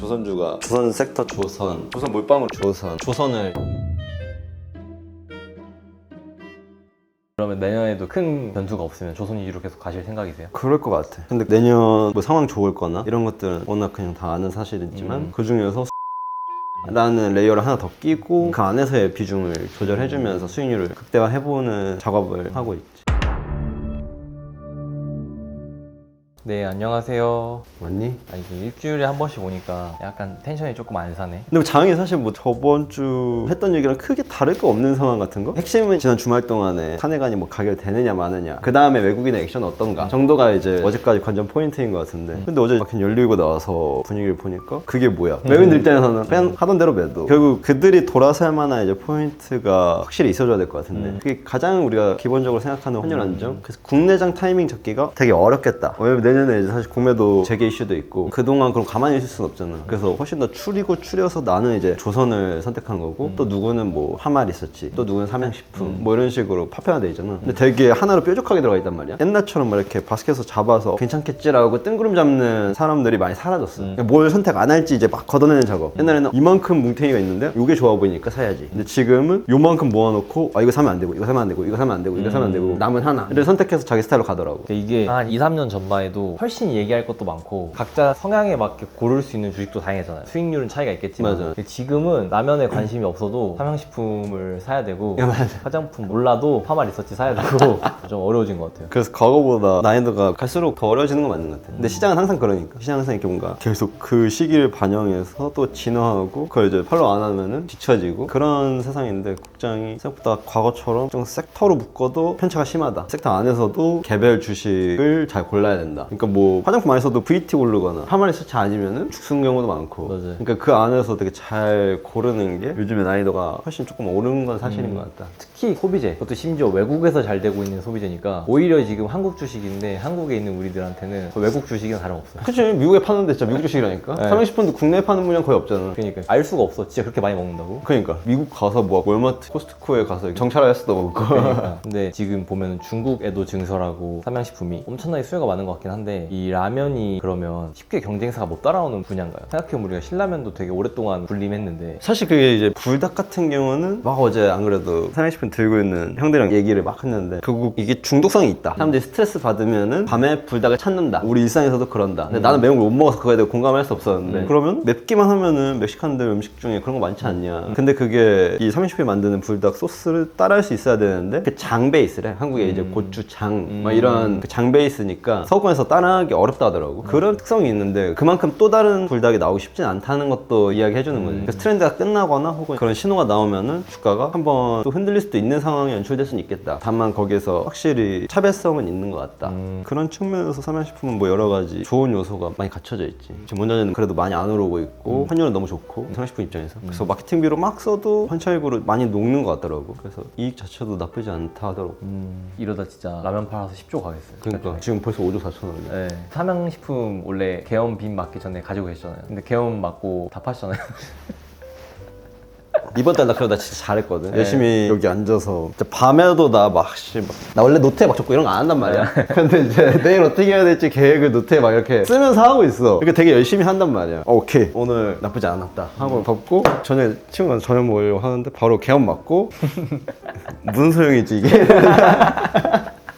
조선주가 조선 섹터 조선 몰빵으로 조선을 그러면 내년에도 큰 변수가 없으면 조선 위주로 계속 가실 생각이세요? 그럴 것 같아. 근데 내년 뭐 상황 좋을 거나 이런 것들은 워낙 그냥 다 아는 사실이지만 그 중에서 라는 레이어를 하나 더 끼고 그 안에서의 비중을 조절해주면서 수익률을 극대화해보는 작업을 하고 있지. 네, 안녕하세요. 맞니? 아니, 일주일에 한 번씩 오니까 약간 텐션이 조금 안 사네. 근데 뭐 장이 사실 뭐 저번 주 했던 얘기랑 크게 다를 거 없는 상황 같은 거? 핵심은 지난 주말 동안에 탄핵안이 뭐 가결되느냐 마느냐 그 다음에 외국인의 액션은 어떤가 정도가 이제 어제까지 관전 포인트인 것 같은데 근데 어제 마켓 열리고 나와서 분위기를 보니까 그게 뭐야? 외국인들 입장에서는 그냥 하던 대로 매도 결국 그들이 돌아설 만한 이제 포인트가 확실히 있어줘야 될 것 같은데 그게 가장 우리가 기본적으로 생각하는 환율 안정 그래서 국내장 타이밍 잡기가 되게 어렵겠다 왜냐면 내년에 이제 사실 공매도 재개 이슈도 있고 그동안 그럼 가만히 있을 수는 없잖아. 그래서 훨씬 더 추려서 나는 이제 조선을 선택한 거고 또 누구는 뭐 하말 있었지 또 누구는 삼양식품 뭐 이런 식으로 파편화돼 있잖아. 근데 되게 하나로 뾰족하게 들어가 있단 말이야. 옛날처럼 막 이렇게 바스켓에서 잡아서 괜찮겠지라고 뜬구름 잡는 사람들이 많이 사라졌어. 뭘 선택 안 할지 이제 막 걷어내는 작업. 옛날에는 이만큼 뭉탱이가 있는데 이게 좋아 보이니까 사야지. 근데 지금은 요만큼 모아놓고 아 이거 사면 안 되고 이거 사면 안 되고 이거 사면 안 되고 이거 사면 안 되고 남은 하나를 선택해서 자기 스타일로 가더라고. 이게 한 2, 3년 전만 해도 훨씬 얘기할 것도 많고 각자 성향에 맞게 고를 수 있는 주식도 다양해잖아요. 수익률은 차이가 있겠지만 맞아. 지금은 라면에 관심이 없어도 삼양식품을 사야 되고 야, 맞아. 화장품 몰라도 파마 리서치 사야 되고 좀 어려워진 것 같아요. 그래서 과거보다 난이도가 갈수록 더 어려워지는 건 맞는 것 같아요. 근데 시장은 항상 그러니까. 시장은 항상 이렇게 뭔가 계속 그 시기를 반영해서 또 진화하고 그걸 이제 팔로우 안 하면은 뒤처지고 그런 세상인데 국장이 생각보다 과거처럼 좀 섹터로 묶어도 편차가 심하다. 섹터 안에서도 개별 주식을 잘 골라야 된다. 그러니까 뭐 화장품 안에서도 VT 고르거나 하마리 수치 아니면은 죽순 경우도 많고. 맞아요. 그러니까 그 안에서 되게 잘 고르는 게 요즘에 난이도가 훨씬 조금 오른 건 사실인 것 같다. 특히 소비재, 그것도 심지어 외국에서 잘 되고 있는 소비재니까 오히려 지금 한국 주식인데 한국에 있는 우리들한테는 외국 주식은 다름없어요. 그치 미국에 파는데 진짜 미국 주식이라니까. 네. 삼양식품도 국내에 파는 물량 거의 없잖아. 그러니까 알 수가 없어. 진짜 그렇게 많이 먹는다고? 그러니까 미국 가서 뭐 월마트, 코스트코에 가서 정찰할 수도 없고. 근데 지금 보면 중국에도 증설하고 삼양식품이 엄청나게 수요가 많은 것 같긴 한데 이 라면이 그러면 쉽게 경쟁사가 못 따라오는 분야인가요? 생각해보면 우리가 신라면도 되게 오랫동안 군림했는데 사실 그게 이제 불닭 같은 경우는 막 어제 안 그래도 삼양식품 들고 있는 형들이랑 얘기를 막 했는데 결국 이게 중독성이 있다. 사람들이 스트레스 받으면은 밤에 불닭을 찾는다. 우리 일상에서도 그런다. 근데 나는 매운 걸 못 먹어서 그거에 대해 공감할 수 없었는데 그러면 맵기만 하면은 멕시칸들 음식 중에 그런 거 많지 않냐. 근데 그게 이 삼양식품이 만드는 불닭 소스를 따라할 수 있어야 되는데 그 장 베이스래. 한국에 이제 고추장 막 이런 그 장 베이스니까 서구권에서 따라하기 어렵다 하더라고. 그런 특성이 있는데 그만큼 또 다른 불닭이 나오기 쉽진 않다는 것도 이야기해주는 거지. 그래서 트렌드가 끝나거나 혹은 그런 신호가 나오면은 주가가 한번 또 흔들릴 수도 있는 상황이 연출될 수는 있겠다. 다만 거기에서 확실히 차별성은 있는 것 같다. 그런 측면에서 삼양식품은 뭐 여러 가지 좋은 요소가 많이 갖춰져 있지. 지금 원자재는 그래도 많이 안 오르고 있고 환율은 너무 좋고 삼양식품 입장에서 그래서 마케팅비로 막 써도 환차익으로 많이 녹는 것 같더라고. 그래서 이익 자체도 나쁘지 않다 하더라고. 이러다 진짜 라면 팔아서 10조 가겠어요. 그러니까 지금 벌써 5조 4천 원이야. 네. 삼양식품 원래 계엄 빈 맞기 전에 가지고 계셨잖아요. 근데 계엄 맞고 다 파시잖아요. 이번 달 나 그러다 진짜 잘했거든. 열심히 여기 앉아서 진짜 밤에도 나 원래 노트에 막 적고 이런 거 안 한단 말이야. 근데 이제 내일 어떻게 해야 될지 계획을 노트에 막 이렇게 쓰면서 하고 있어. 그러니까 되게 열심히 한단 말이야. 오케이 오늘 나쁘지 않았다 하고 덮고 저녁에 친구가 저녁 먹으려고 하는데 바로 계엄 맞고 무슨 소용이지 이게.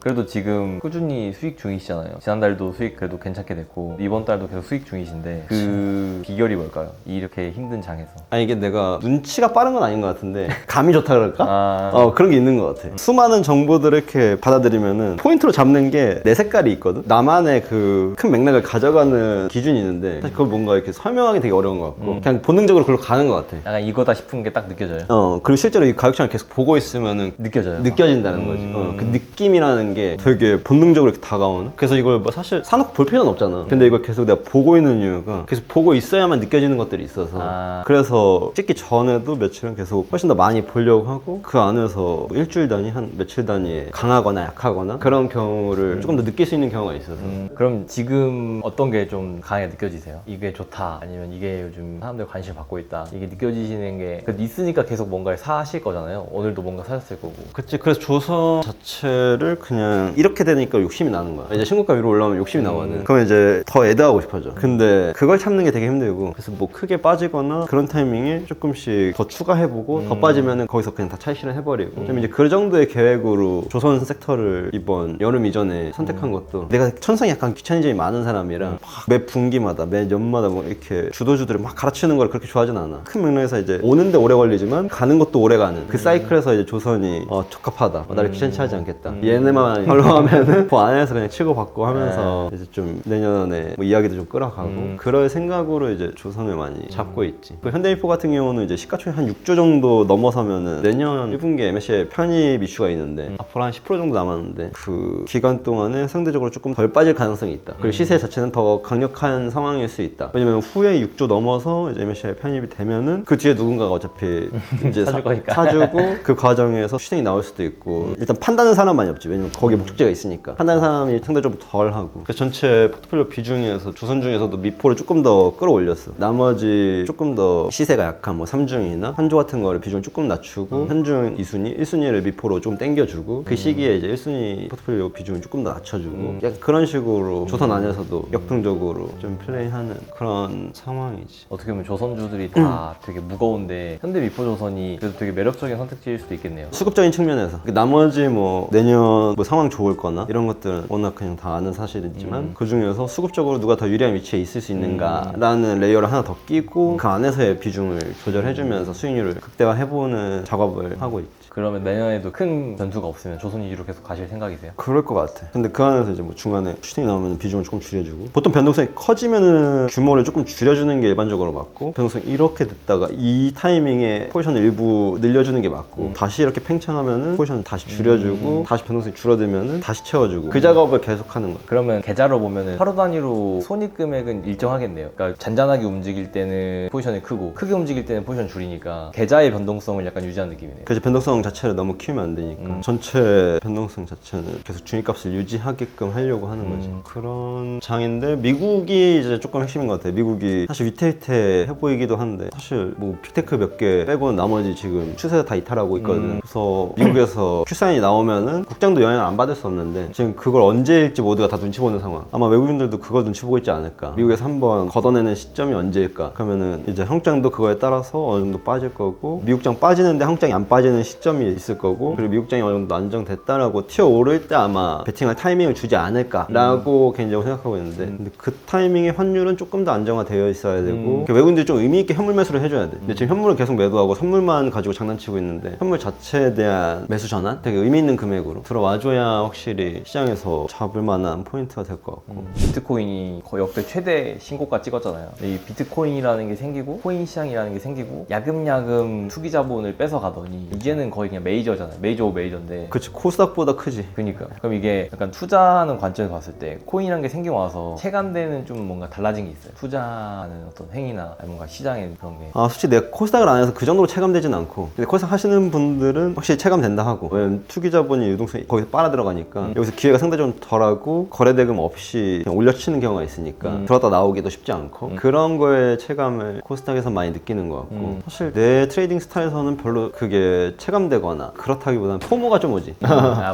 그래도 지금 꾸준히 수익 중이시잖아요. 지난달도 수익 그래도 괜찮게 됐고 이번 달도 계속 수익 중이신데 그 비결이 뭘까요? 이렇게 힘든 장에서. 아니 이게 내가 눈치가 빠른 건 아닌 것 같은데 감이 좋다 그럴까? 아... 그런 게 있는 것 같아. 수많은 정보들을 이렇게 받아들이면은 포인트로 잡는 게 내 색깔이 있거든. 나만의 그 큰 맥락을 가져가는 기준이 있는데 사실 그걸 뭔가 이렇게 설명하기 되게 어려운 것 같고 그냥 본능적으로 그걸로 가는 것 같아. 약간 이거다 싶은 게 딱 느껴져요. 그리고 실제로 이 가격장을 계속 보고 있으면은 느껴진다는 거지. 그 느낌이라는 게 되게 본능적으로 이렇게 다가오는. 그래서 이걸 뭐 사실 사놓고 볼 필요는 없잖아. 근데 이걸 계속 내가 보고 있는 이유가 계속 보고 있어야만 느껴지는 것들이 있어서 그래서 찍기 전에도 며칠은 계속 훨씬 더 많이 보려고 하고 그 안에서 뭐 일주일 단위 한 며칠 단위에 강하거나 약하거나 그런 경우를 조금 더 느낄 수 있는 경우가 있어서 그럼 지금 어떤 게 좀 강하게 느껴지세요? 이게 좋다 아니면 이게 요즘 사람들 관심 받고 있다 이게 느껴지시는 게 그래도 있으니까 계속 뭔가를 사실 거잖아요. 오늘도 뭔가 사셨을 거고. 그치. 그래서 조선 자체를 그냥 그냥 이렇게 되니까 욕심이 나는 거야. 이제 신고가 위로 올라오면 욕심이 나거든. 그러면 이제 더 애드하고 싶어져. 근데 그걸 참는 게 되게 힘들고, 그래서 뭐 크게 빠지거나 그런 타이밍에 조금씩 더 추가해보고 더 빠지면은 거기서 그냥 다 차익 실현 해버리고. 좀 이제 그 정도의 계획으로 조선 섹터를 이번 여름 이전에 선택한 것도, 내가 천성이 약간 귀차니즘이 많은 사람이라 막 매 분기마다 매 년마다 뭐 이렇게 주도주들을 막 가르치는 걸 그렇게 좋아하진 않아. 큰 맥락에서 이제 오는데 오래 걸리지만 가는 것도 오래 가는 그 사이클에서 이제 조선이 적합하다, 나를 귀찮게 하지 않겠다, 얘네만 걸러가면은 그 안에서 그냥 치고받고 하면서 이제 좀 내년에 뭐 이야기도 좀 끌어가고 그럴 생각으로 이제 조선을 많이 잡고 있지. 그 현대미포 같은 경우는 이제 시가총액 한 6조 정도 넘어서면은 내년 1분기에 MSCI 편입 이슈가 있는데 앞으로 한 10% 정도 남았는데, 그 기간 동안에 상대적으로 조금 덜 빠질 가능성이 있다. 그리고 시세 자체는 더 강력한 상황일 수 있다. 왜냐면 후에 6조 넘어서 이제 MSCI 편입이 되면은 그 뒤에 누군가가 어차피 이제 사줄 거니까. 사주고 그 과정에서 추정이 나올 수도 있고, 일단 판단하는 사람만이 없지. 왜냐면 거기에 목적지가 있으니까 판단하는 사람이 상대적으로 덜 하고. 그래서 전체 포트폴리오 비중에서 조선 중에서도 미포를 조금 더 끌어올렸어. 나머지 조금 더 시세가 약한 뭐 삼중이나 한조 같은 거를 비중을 조금 낮추고 한중 2순위, 1순위를 미포로 좀 땡겨주고 그 시기에 이제 1순위 포트폴리오 비중을 조금 더 낮춰주고 약간 그런 식으로 조선 안에서도 역동적으로 좀 플레이하는 그런 상황이지. 어떻게 보면 조선주들이 다 되게 무거운데 현대미포조선이 그래도 되게 매력적인 선택지일 수도 있겠네요. 수급적인 측면에서 나머지 뭐 내년 뭐 상황 좋을 거나 이런 것들은 워낙 그냥 다 아는 사실이지만 그 중에서 수급적으로 누가 더 유리한 위치에 있을 수 있는가라는 레이어를 하나 더 끼고 그 안에서의 비중을 조절해주면서 수익률을 극대화해보는 작업을 하고 있지. 그러면 내년에도 큰 변수가 없으면 조선 위주로 계속 가실 생각이세요? 그럴 것 같아. 근데 그 안에서 이제 뭐 중간에 슈팅이 나오면 비중을 조금 줄여주고, 보통 변동성이 커지면은 규모를 조금 줄여주는 게 일반적으로 맞고, 변동성이 이렇게 됐다가 이 타이밍에 포지션을 일부 늘려주는 게 맞고, 다시 이렇게 팽창하면은 포지션을 다시 줄여주고, 다시 변동성이 줄어들면은 다시 채워주고, 그 작업을 계속하는 거야. 그러면 계좌로 보면은 하루 단위로 손익 금액은 일정하겠네요. 그러니까 잔잔하게 움직일 때는 포지션이 크고 크게 움직일 때는 포지션 줄이니까 계좌의 변동성을 약간 유지하는 느낌이네요. 그래서 변동성 자체를 너무 키우면 안 되니까 전체 변동성 자체는 계속 중위값을 유지하게끔 하려고 하는 거지. 그런 장인데, 미국이 이제 조금 핵심인 것 같아. 미국이 사실 위태위태해 보이기도 한데 사실 뭐 빅테크 몇 개 빼고는 나머지 지금 추세가 다 이탈하고 있거든. 그래서 미국에서 Q사인이 나오면은 국장도 영향을 안 받을 수 없는데, 지금 그걸 언제일지 모두가 다 눈치 보는 상황. 아마 외국인들도 그걸 눈치 보고 있지 않을까. 미국에서 한번 걷어내는 시점이 언제일까. 그러면은 이제 한국장도 그거에 따라서 어느 정도 빠질 거고, 미국장 빠지는데 한국장이 안 빠지는 시점이 있을 거고, 그리고 미국장이 어느 정도 안정됐다라고 튀어 오를 때 아마 베팅할 타이밍을 주지 않을까라고 개인적으로 생각하고 있는데, 근데 그 타이밍에 환율은 조금 더 안정화되어 있어야 되고, 외국인들이 좀 의미 있게 현물 매수를 해줘야 돼. 근데 지금 현물을 계속 매도하고 선물만 가지고 장난치고 있는데, 현물 자체에 대한 매수 전환? 되게 의미 있는 금액으로 들어와줘야 확실히 시장에서 잡을 만한 포인트가 될 것 같고. 비트코인이 거의 역대 최대 신고가 찍었잖아요. 이 비트코인이라는 게 생기고 코인 시장이라는 게 생기고 야금야금 투기 자본을 뺏어가더니 이제는 거의 그냥 메이저잖아요. 메이저 오브 메이저인데. 그치, 코스닥보다 크지. 그니까. 그럼 이게 약간 투자하는 관점에서 봤을 때 코인이라는 게 생겨와서 체감되는 좀 뭔가 달라진 게 있어요. 투자하는 어떤 행위나 뭔가 시장의 그런 게. 솔직히 내가 코스닥을 안 해서 그 정도로 체감되진 않고, 근데 코스닥 하시는 분들은 확실히 체감된다 하고. 왜냐면 투기자본이 유동성이 거기서 빨아 들어가니까 여기서 기회가 상대적으로 덜하고 거래대금 없이 그냥 올려치는 경우가 있으니까 들어갔다 나오기도 쉽지 않고, 그런 거에 체감을 코스닥에서 많이 느끼는 것 같고, 사실 내 트레이딩 스타일에서는 별로 그게 체감되거나 그렇다기보다는 포모가 좀 오지.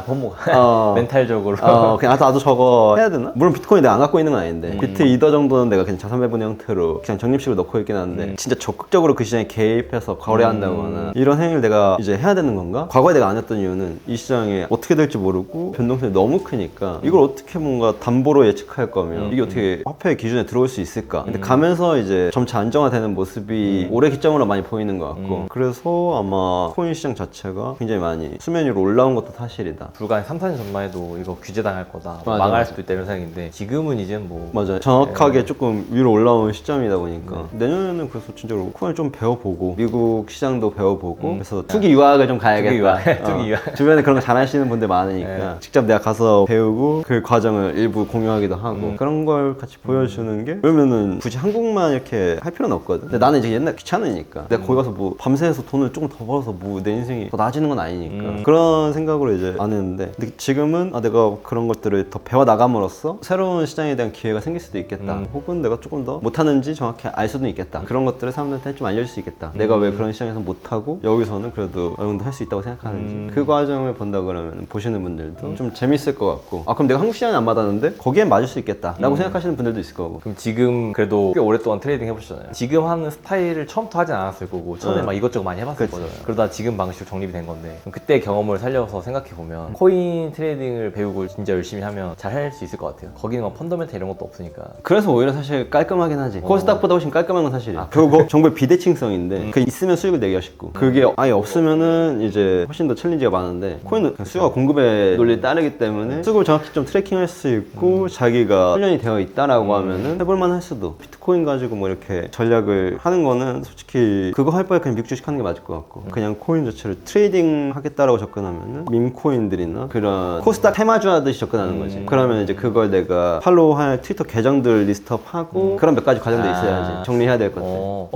포모가 멘탈적으로. 그냥 나도 저거 해야 되나? 물론 비트코인 내가 안 갖고 있는 건 아닌데 비트 이더 정도는 내가 그냥 자산 배분 형태로 그냥 적립식으로 넣고 있긴 한데, 진짜 적극적으로 그 시장에 개입해서 거래한다거나 이런 행위를 내가 이제 해야 되는 건가? 과거에 내가 안 했던 이유는 이 시장에 어떻게 될지 모르고 변동성이 너무 크니까 이걸 어떻게 뭔가 담보로 예측할 거면 이게 어떻게 화폐 기준에 들어올 수 있을까? 근데 가면서 이제 점차 안정화되는 모습이 올해 기점으로 많이 보이는 것 같고, 그래서 아마 코인 시장 자체가 굉장히 많이 수면 위로 올라온 것도 사실이다. 불과 한 3, 4년 전만 해도 이거 규제당할 거다, 맞아, 망할 맞아. 수도 있다 이런 생각인데, 지금은 이제 뭐 맞아요. 정확하게 조금 위로 올라온 시점이다 보니까 내년에는 그래서 진짜로 코인을 좀 배워보고 미국 시장도 배워보고 그래서 투기 유학을 좀 가야겠다. 투기 유학. 주변에 그런 거 잘하시는 분들 많으니까 직접 내가 가서 배우고 그 과정을 일부 공유하기도 하고 그런 걸 같이 보여주는 게, 그러면은 굳이 한국만 이렇게 할 필요는 없거든. 근데 나는 이제 옛날 귀찮으니까 내가 거기 가서 뭐 밤새서 돈을 조금 더 벌어서 뭐 내 인생이 더 나아지는 건 아니니까 그런 생각으로 이제 안 했는데 근데 지금은 내가 그런 것들을 더 배워 나감으로써 새로운 시장에 대한 기회가 생길 수도 있겠다. 혹은 내가 조금 더 못하는지 정확히 알 수도 있겠다. 그런 것들을 사람들한테 좀 알려줄 수 있겠다. 내가 왜 그런 시장에서 못하고 여기서는 그래도 어느 정도 할 수 있다고 생각하는지 그 과정을 본다 그러면 보시는 분들도 좀 재밌을 것 같고 그럼 내가 한국 시장에 안 맞았는데 거기엔 맞을 수 있겠다 라고 생각하시는 분들도 있을 거고. 그럼 지금 그래도 꽤 오랫동안 트레이딩 해보셨잖아요. 지금 하는 스타일을 처음부터 하진 않았을 거고 처음에 막 이것저것 많이 해봤을 그치. 거잖아요. 그러다 지금 방식으로 정립이 된 건데 그럼 그때 경험을 살려서 생각해보면 코인 트레이딩을 배우고 진짜 열심히 하면 잘 할 수 있을 것 같아요. 거기는 막 펀더멘탈 이런 것도 없으니까. 그래서 오히려 사실 깔끔하긴 하지. 코스닥보다 훨씬 깔끔한 건 사실이야. 그거 정말 비대칭성인데 그 있으면 수익을 내기가 쉽고 그게 아예 없으면은 이제 훨씬 더 챌린지가 많은데 코인은 그냥 수요가 공급의 논리에 따르기 때문에 수급을 정확히 좀 트래킹할 수 있고 자기가 훈련이 되어 있다라고 하면은 해볼만 할 수도. 비트코인 가지고 뭐 이렇게 전략을 하는 거는 솔직히 그거 할 바에 그냥 미국 주식 하는 게 맞을 것 같고 그냥 코인 자체를 트레이딩 하겠다라고 접근하면은 밈코인들이나 그런 코스닥 테마주 하듯이 접근하는 거지. 그러면 이제 그걸 내가 팔로우할 트위터 계정들 리스트업하고 그런 몇 가지 과정들이 있어야지 정리해야 될 것들.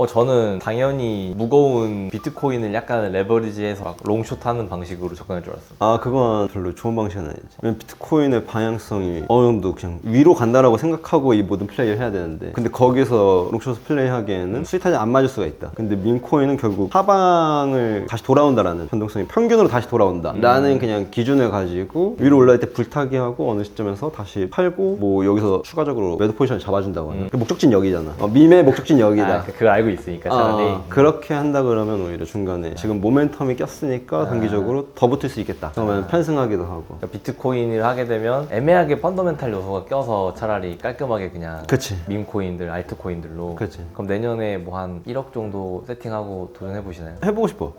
저는 당연히 무거운 비트코인을 약간 레버리지해서 막 롱숏 하는 방식으로 접근할 줄 알았어요. 그건 별로 좋은 방식은 아니지. 왜냐면 비트코인의 방향성이 어느 정도 그냥 위로 간다라고 생각하고 이 모든 플레이를 해야 되는데 근데 거기서 롱숏을 플레이하기에는 스위타지 안 맞을 수가 있다. 근데 밈코인은 결국 하방을 다시 돌아온다라는 변동성이 평균으로 다시 돌아온다 라는 그냥 기준을 가지고 위로 올라올 때 불타기 하고 어느 시점에서 다시 팔고 뭐 여기서 추가적으로 매도 포지션을 잡아준다고 하는 그 목적지는 여기잖아. 밈의 목적지는 여기다. 그걸 알고 있으니까 차라리. 그렇게 한다 그러면 오히려 중간에 지금 모멘텀이 꼈으니까 단기적으로 더 붙을 수 있겠다. 그러면 편승하기도 하고. 그러니까 비트코인을 하게 되면 애매하게 펀더멘탈 요소가 껴서 차라리 깔끔하게 그냥 그치. 밈코인들, 알트코인들로. 그치. 그럼 내년에 뭐 한 1억 정도 세팅하고 도전해 보시나요? 해보고 싶어.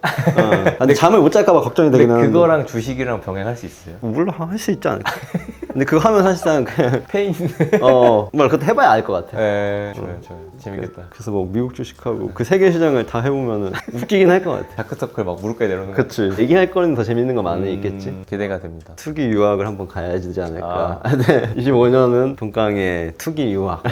근데 잠을 못 잘까봐 걱정이 되긴 하는데. 그거랑 주식이랑 병행할 수 있어요? 몰라, 할 수 있지 않을까. 근데 그거 하면 사실상 그냥 페인. 뭘 그것도 해봐야 알 것 같아. 네, 좋아요. 재밌겠다. 그래서 뭐 미국 주식하고 그 세계 시장을 다 해보면은 웃기긴 할 것 같아. 다크서클 막 무릎까지 내려오는 거. 그치. 얘기할 거는 더 재밌는 거 많이 있겠지. 기대가 됩니다. 투기 유학을 한번 가야 되지 않을까. 네, 25년은 동강의 투기 유학.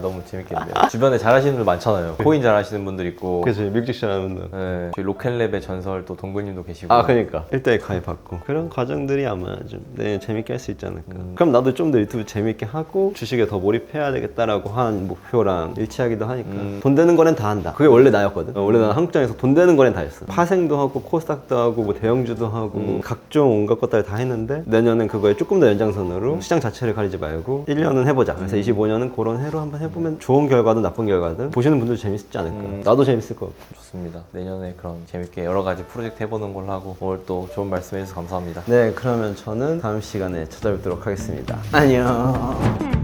너무 재밌겠네요. 주변에 잘하시는 분들 많잖아요. 코인 잘하시는 분들 있고. 그치, 미국 주식 하는 분들. 네, 저희 로켓랩의 전설 또 동근님도 계시고. 그러니까 1대1 가입받고 그런 과정들이 아마 좀 재밌게 할 수 있지 않을까. 그럼 나도 좀 더 유튜브 재밌게 하고 주식에 더 몰입해야 되겠다라고 한 목표랑 일치하기도 하니까 돈 되는 거는 다 한다. 그게 원래 나였거든. 원래 나는 한국장에서 돈 되는 거는 다 했어. 파생도 하고 코스닥도 하고 뭐 대형주도 하고 각종 온갖 것들을 다 했는데 내년은 그거에 조금 더 연장선으로 시장 자체를 가리지 말고 1년은 해보자. 그래서 25년은 그런 해로 한번 해보면 좋은 결과든 나쁜 결과든 보시는 분들도 재밌지 않을까. 나도 재밌을 것 같고. 좋습니다. 내년에 그럼 재밌게 여러 가지 프로젝트 해보는 걸로 하고 오늘 또 좋은 말씀 해주셔서 감사합니다. 네, 그러면 저는 다음 시간에 찾아뵙도록 하겠습니다. 안녕.